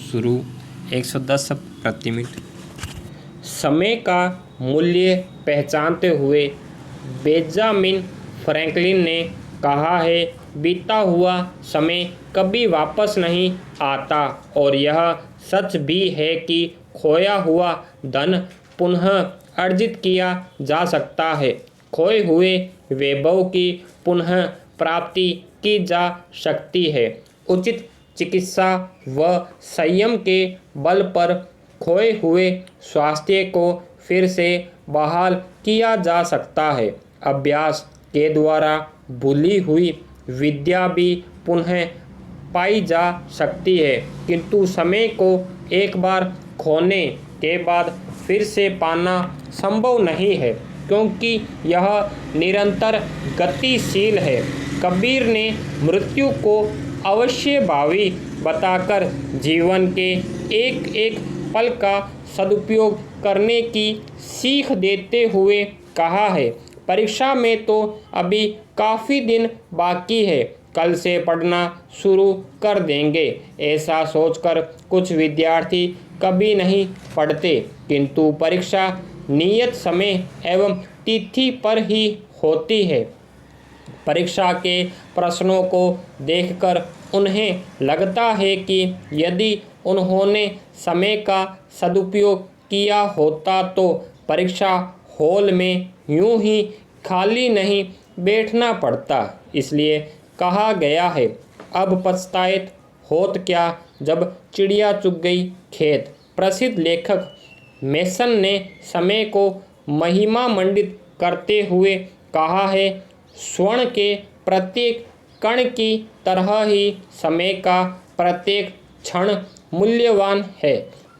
शुरू 110 प्रति मिनट। समय का मूल्य पहचानते हुए बेंजामिन फ्रैंकलिन ने कहा है, बीता हुआ समय कभी वापस नहीं आता और यह सच भी है कि खोया हुआ धन पुनः अर्जित किया जा सकता है। खोए हुए वैभव की पुनः प्राप्ति की जा सकती है। उचित चिकित्सा व संयम के बल पर खोए हुए स्वास्थ्य को फिर से बहाल किया जा सकता है। अभ्यास के द्वारा भूली हुई विद्या भी पुनः पाई जा सकती है, किंतु समय को एक बार खोने के बाद फिर से पाना संभव नहीं है, क्योंकि यह निरंतर गतिशील है। कबीर ने मृत्यु को अवश्यभावी बताकर जीवन के एक एक पल का सदुपयोग करने की सीख देते हुए कहा है, परीक्षा में तो अभी काफ़ी दिन बाकी है, कल से पढ़ना शुरू कर देंगे। ऐसा सोचकर कुछ विद्यार्थी कभी नहीं पढ़ते, किंतु परीक्षा नियत समय एवं तिथि पर ही होती है। परीक्षा के प्रश्नों को देखकर उन्हें लगता है कि यदि उन्होंने समय का सदुपयोग किया होता तो परीक्षा हॉल में यूं ही खाली नहीं बैठना पड़ता। इसलिए कहा गया है, अब पछताएत होत क्या जब चिड़िया चुग गई खेत। प्रसिद्ध लेखक मेसन ने समय को महिमा मंडित करते हुए कहा है, स्वर्ण के प्रत्येक कण की तरह ही समय का प्रत्येक क्षण मूल्यवान है।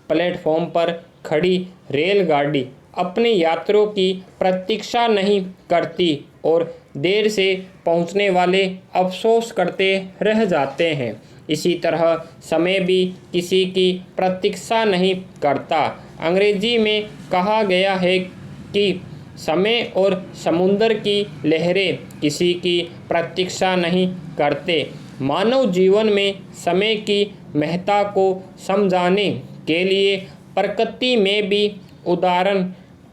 प्लेटफॉर्म पर खड़ी रेलगाड़ी अपने यात्रियों की प्रतीक्षा नहीं करती और देर से पहुंचने वाले अफसोस करते रह जाते हैं। इसी तरह समय भी किसी की प्रतीक्षा नहीं करता। अंग्रेजी में कहा गया है कि समय और समुद्र की लहरें किसी की प्रतीक्षा नहीं करते। मानव जीवन में समय की महत्ता को समझाने के लिए प्रकृति में भी उदाहरण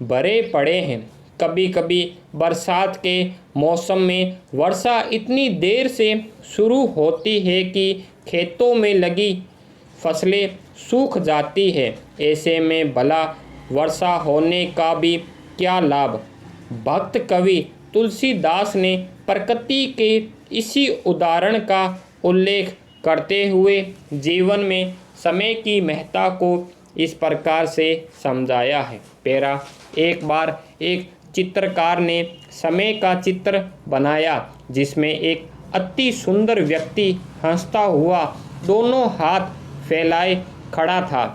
भरे पड़े हैं। कभी कभी बरसात के मौसम में वर्षा इतनी देर से शुरू होती है कि खेतों में लगी फसलें सूख जाती है। ऐसे में भला वर्षा होने का भी क्या लाभ। भक्त कवि तुलसीदास ने प्रकृति के इसी उदाहरण का उल्लेख करते हुए जीवन में समय की महत्ता को इस प्रकार से समझाया है। पैरा, एक बार एक चित्रकार ने समय का चित्र बनाया जिसमें एक अति सुंदर व्यक्ति हंसता हुआ दोनों हाथ फैलाए खड़ा था।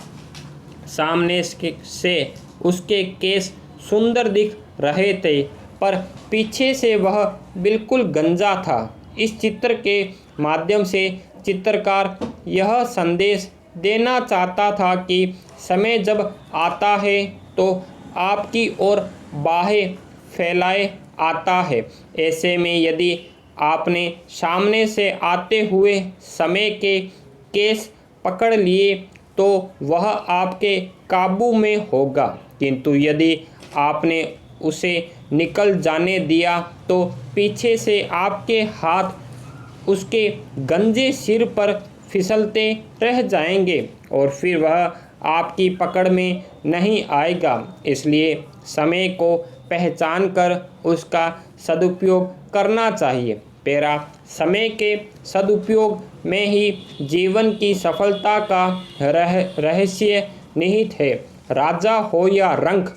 सामने से उसके केस सुंदर दिख रहे थे, पर पीछे से वह बिल्कुल गंजा था। इस चित्र के माध्यम से चित्रकार यह संदेश देना चाहता था कि समय जब आता है तो आपकी ओर बाहें फैलाए आता है। ऐसे में यदि आपने सामने से आते हुए समय के केस पकड़ लिए तो वह आपके काबू में होगा, किंतु यदि आपने उसे निकल जाने दिया तो पीछे से आपके हाथ उसके गंजे सिर पर फिसलते रह जाएंगे और फिर वह आपकी पकड़ में नहीं आएगा। इसलिए समय को पहचान कर उसका सदुपयोग करना चाहिए। पैरा, समय के सदुपयोग में ही जीवन की सफलता का रहस्य निहित है। राजा हो या रंक,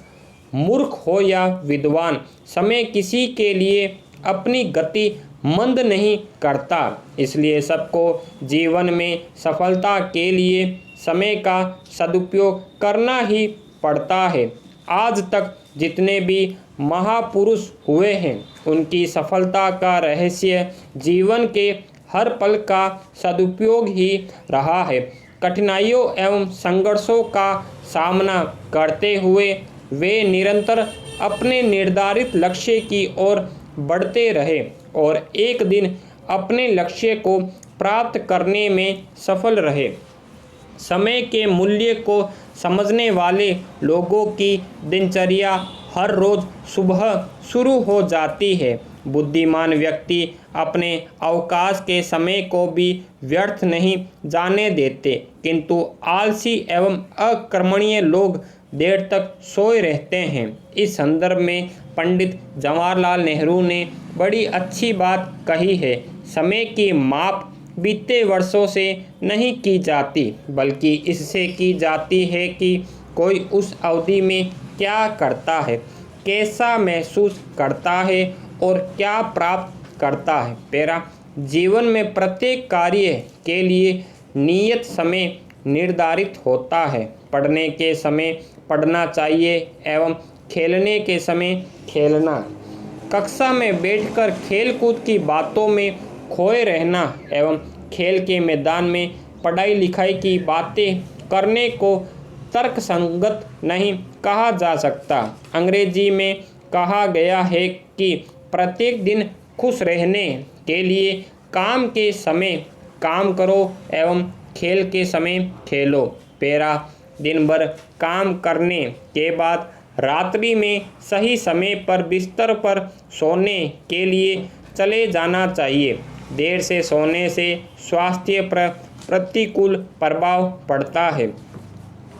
मूर्ख हो या विद्वान, समय किसी के लिए अपनी गति मंद नहीं करता। इसलिए सबको जीवन में सफलता के लिए समय का सदुपयोग करना ही पड़ता है। आज तक जितने भी महापुरुष हुए हैं उनकी सफलता का रहस्य जीवन के हर पल का सदुपयोग ही रहा है। कठिनाइयों एवं संघर्षों का सामना करते हुए वे निरंतर अपने निर्धारित लक्ष्य की ओर बढ़ते रहे और एक दिन अपने लक्ष्य को प्राप्त करने में सफल रहे। समय के मूल्य को समझने वाले लोगों की दिनचर्या हर रोज सुबह शुरू हो जाती है। बुद्धिमान व्यक्ति अपने अवकाश के समय को भी व्यर्थ नहीं जाने देते, किंतु आलसी एवं अकर्मण्य लोग देर तक सोए रहते हैं। इस संदर्भ में पंडित जवाहरलाल नेहरू ने बड़ी अच्छी बात कही है, समय की माप बीते वर्षों से नहीं की जाती, बल्कि इससे की जाती है कि कोई उस अवधि में क्या करता है, कैसा महसूस करता है और क्या प्राप्त करता है। मेरा जीवन में प्रत्येक कार्य के लिए नियत समय निर्धारित होता है। पढ़ने के समय पढ़ना चाहिए एवं खेलने के समय खेलना। कक्षा में बैठकर खेलकूद की बातों में खोए रहना एवं खेल के मैदान में पढ़ाई लिखाई की बातें करने को तर्कसंगत नहीं कहा जा सकता। अंग्रेजी में कहा गया है कि प्रत्येक दिन खुश रहने के लिए काम के समय काम करो एवं खेल के समय खेलो। पेरा दिन भर काम करने के बाद रात्रि में सही समय पर बिस्तर पर सोने के लिए चले जाना चाहिए। देर से सोने से स्वास्थ्य पर प्रतिकूल प्रभाव पड़ता है।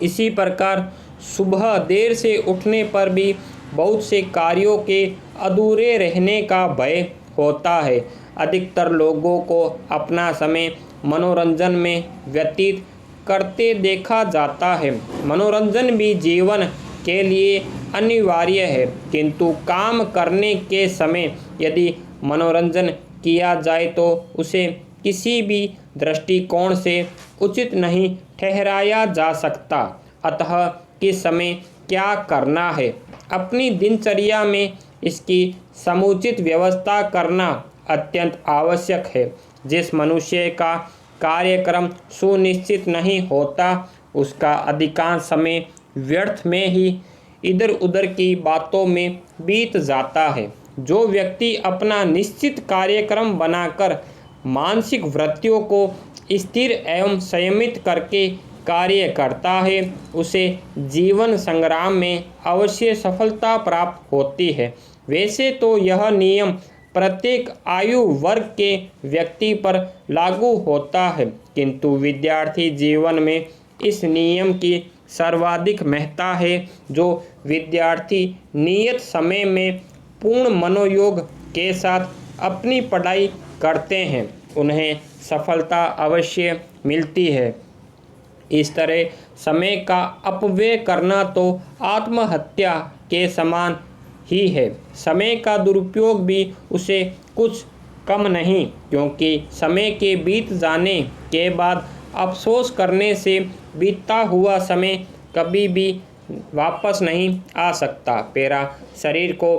इसी प्रकार सुबह देर से उठने पर भी बहुत से कार्यों के अधूरे रहने का भय होता है। अधिकतर लोगों को अपना समय मनोरंजन में व्यतीत करते देखा जाता है। मनोरंजन भी जीवन के लिए अनिवार्य है, किंतु काम करने के समय यदि मनोरंजन किया जाए तो उसे किसी भी दृष्टिकोण से उचित नहीं ठहराया जा सकता। अतः किस समय क्या करना है, अपनी दिनचर्या में इसकी समुचित व्यवस्था करना अत्यंत आवश्यक है। जिस मनुष्य का कार्यक्रम सुनिश्चित नहीं होता, उसका अधिकांश समय व्यर्थ में ही इधर उधर की बातों में बीत जाता है। जो व्यक्ति अपना निश्चित कार्यक्रम बनाकर मानसिक वृत्तियों को स्थिर एवं संयमित करके कार्य करता है, उसे जीवन संग्राम में अवश्य सफलता प्राप्त होती है। वैसे तो यह नियम प्रत्येक आयु वर्ग के व्यक्ति पर लागू होता है, किंतु विद्यार्थी जीवन में इस नियम की सर्वाधिक महत्ता है। जो विद्यार्थी नियत समय में पूर्ण मनोयोग के साथ अपनी पढ़ाई करते हैं, उन्हें सफलता अवश्य मिलती है। इस तरह समय का अपव्यय करना तो आत्महत्या के समान ही है। समय का दुरुपयोग भी उसे कुछ कम नहीं, क्योंकि समय के बीत जाने के बाद अफसोस करने से बीता हुआ समय कभी भी वापस नहीं आ सकता। पेरा शरीर को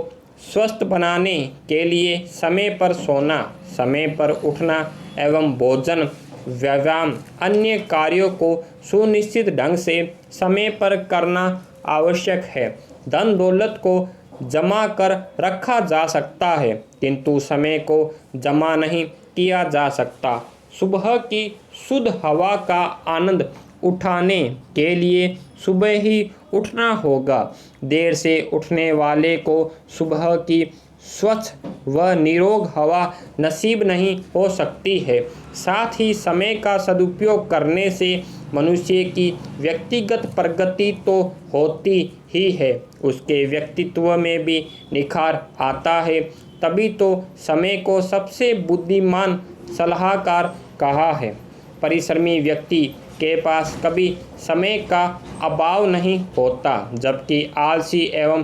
स्वस्थ बनाने के लिए समय पर सोना, समय पर उठना एवं भोजन, व्यायाम, अन्य कार्यों को सुनिश्चित ढंग से समय पर करना आवश्यक है। धन दौलत को जमा कर रखा जा सकता है, किंतु समय को जमा नहीं किया जा सकता। सुबह की शुद्ध हवा का आनंद उठाने के लिए सुबह ही उठना होगा। देर से उठने वाले को सुबह की स्वच्छ व निरोग हवा नसीब नहीं हो सकती है। साथ ही समय का सदुपयोग करने से मनुष्य की व्यक्तिगत प्रगति तो होती ही है, उसके व्यक्तित्व में भी निखार आता है। तभी तो समय को सबसे बुद्धिमान सलाहकार कहा है। परिश्रमी व्यक्ति के पास कभी समय का अभाव नहीं होता, जबकि आलसी एवं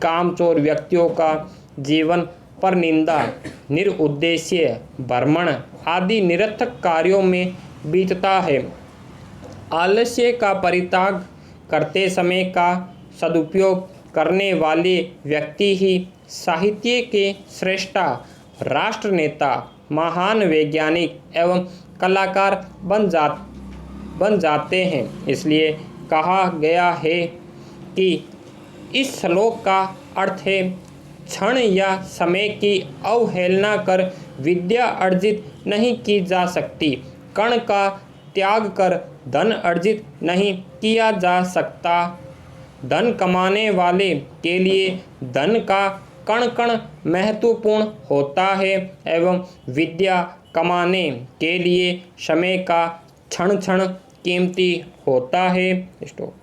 कामचोर व्यक्तियों का जीवन पर निंदा, निरुद्देश्य भ्रमण आदि निरर्थक कार्यों में बीतता है। आलस्य का परित्याग करते समय का सदुपयोग करने वाले व्यक्ति ही साहित्य के श्रेष्ठा, राष्ट्र नेता, महान वैज्ञानिक एवं कलाकार बन जाते हैं। इसलिए कहा गया है कि इस श्लोक का अर्थ है, क्षण या समय की अवहेलना कर विद्या अर्जित नहीं की जा सकती। कण का त्याग कर धन अर्जित नहीं किया जा सकता। धन कमाने वाले के लिए धन का कण कण महत्वपूर्ण होता है एवं विद्या कमाने के लिए समय का क्षण क्षण कीमती होता है। स्टॉप।